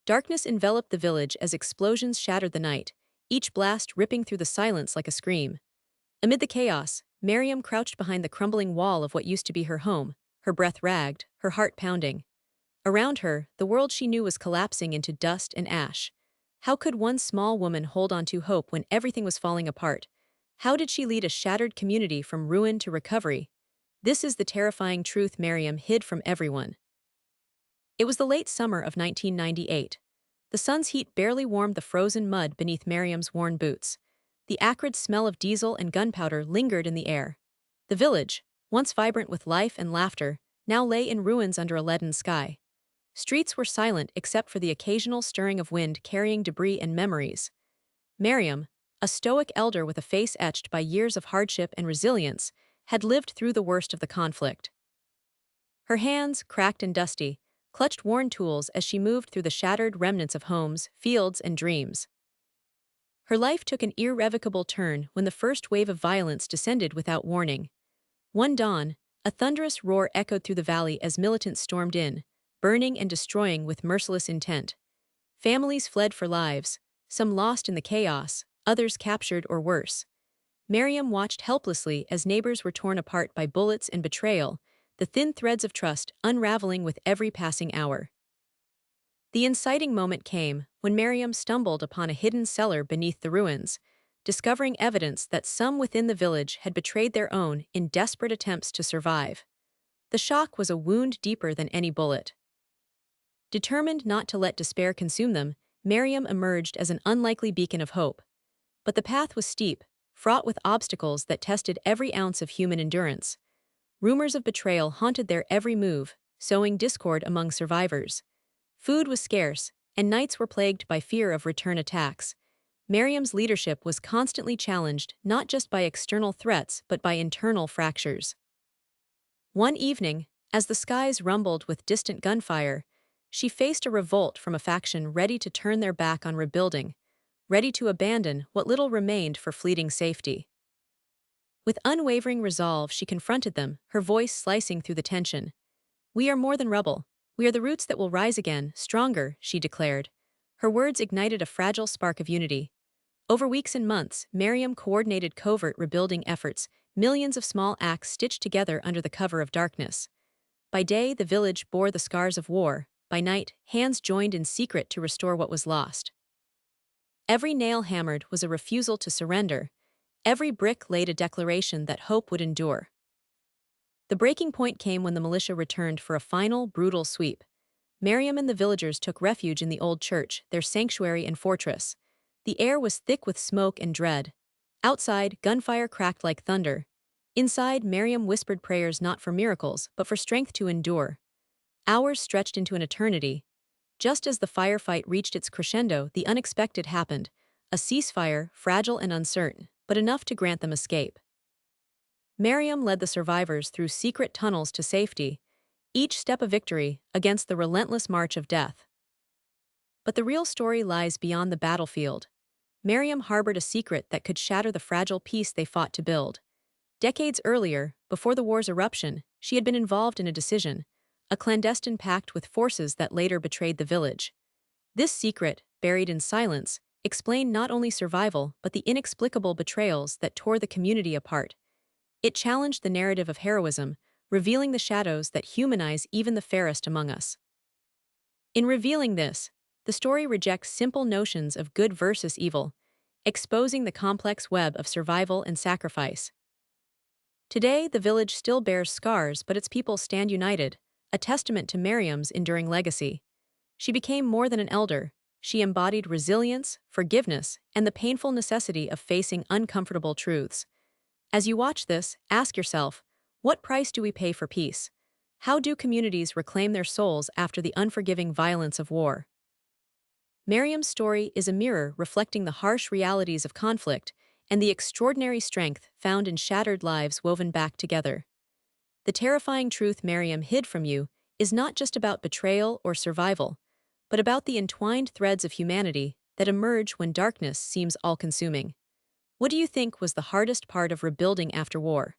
Darkness enveloped the village as explosions shattered the night, each blast ripping through the silence like a scream. Amid the chaos, Mariam crouched behind the crumbling wall of what used to be her home, her breath ragged, her heart pounding. Around her, the world she knew was collapsing into dust and ash. How could one small woman hold on to hope when everything was falling apart? How did she lead a shattered community from ruin to recovery? This is the terrifying truth Mariam hid from everyone. It was the late summer of 1998. The sun's heat barely warmed the frozen mud beneath Mariam's worn boots. The acrid smell of diesel and gunpowder lingered in the air. The village, once vibrant with life and laughter, now lay in ruins under a leaden sky. Streets were silent except for the occasional stirring of wind carrying debris and memories. Mariam, a stoic elder with a face etched by years of hardship and resilience, had lived through the worst of the conflict. Her hands, cracked and dusty, clutched worn tools as she moved through the shattered remnants of homes, fields, and dreams. Her life took an irrevocable turn when the first wave of violence descended without warning. One dawn, a thunderous roar echoed through the valley as militants stormed in, burning and destroying with merciless intent. Families fled for lives, some lost in the chaos, others captured or worse. Mariam watched helplessly as neighbors were torn apart by bullets and betrayal, the thin threads of trust unraveling with every passing hour. The inciting moment came when Mariam stumbled upon a hidden cellar beneath the ruins, discovering evidence that some within the village had betrayed their own in desperate attempts to survive. The shock was a wound deeper than any bullet. Determined not to let despair consume them, Mariam emerged as an unlikely beacon of hope. But the path was steep, fraught with obstacles that tested every ounce of human endurance. Rumors of betrayal haunted their every move, sowing discord among survivors. Food was scarce, and nights were plagued by fear of return attacks. Mariam's leadership was constantly challenged not just by external threats but by internal fractures. One evening, as the skies rumbled with distant gunfire, she faced a revolt from a faction ready to turn their back on rebuilding, ready to abandon what little remained for fleeting safety. With unwavering resolve, she confronted them, her voice slicing through the tension. "We are more than rubble. We are the roots that will rise again, stronger," she declared. Her words ignited a fragile spark of unity. Over weeks and months, Mariam coordinated covert rebuilding efforts, millions of small acts stitched together under the cover of darkness. By day, the village bore the scars of war. By night, hands joined in secret to restore what was lost. Every nail hammered was a refusal to surrender. Every brick laid a declaration that hope would endure. The breaking point came when the militia returned for a final, brutal sweep. Mariam and the villagers took refuge in the old church, their sanctuary and fortress. The air was thick with smoke and dread. Outside, gunfire cracked like thunder. Inside, Mariam whispered prayers not for miracles, but for strength to endure. Hours stretched into an eternity. Just as the firefight reached its crescendo, the unexpected happened. A ceasefire, fragile and uncertain, but enough to grant them escape. Mariam led the survivors through secret tunnels to safety, each step a victory against the relentless march of death. But the real story lies beyond the battlefield. Mariam harbored a secret that could shatter the fragile peace they fought to build. Decades earlier, before the war's eruption, she had been involved in a decision, a clandestine pact with forces that later betrayed the village. This secret, buried in silence, explained not only survival but the inexplicable betrayals that tore the community apart. It challenged the narrative of heroism, revealing the shadows that humanize even the fairest among us. In revealing this, the story rejects simple notions of good versus evil, exposing the complex web of survival and sacrifice. Today, the village still bears scars, but its people stand united, a testament to Mariam's enduring legacy. She became more than an elder. She embodied resilience, forgiveness, and the painful necessity of facing uncomfortable truths. As you watch this, ask yourself, what price do we pay for peace? How do communities reclaim their souls after the unforgiving violence of war? Mariam's story is a mirror reflecting the harsh realities of conflict and the extraordinary strength found in shattered lives woven back together. The terrifying truth Mariam hid from you is not just about betrayal or survival, but about the entwined threads of humanity that emerge when darkness seems all-consuming. What do you think was the hardest part of rebuilding after war?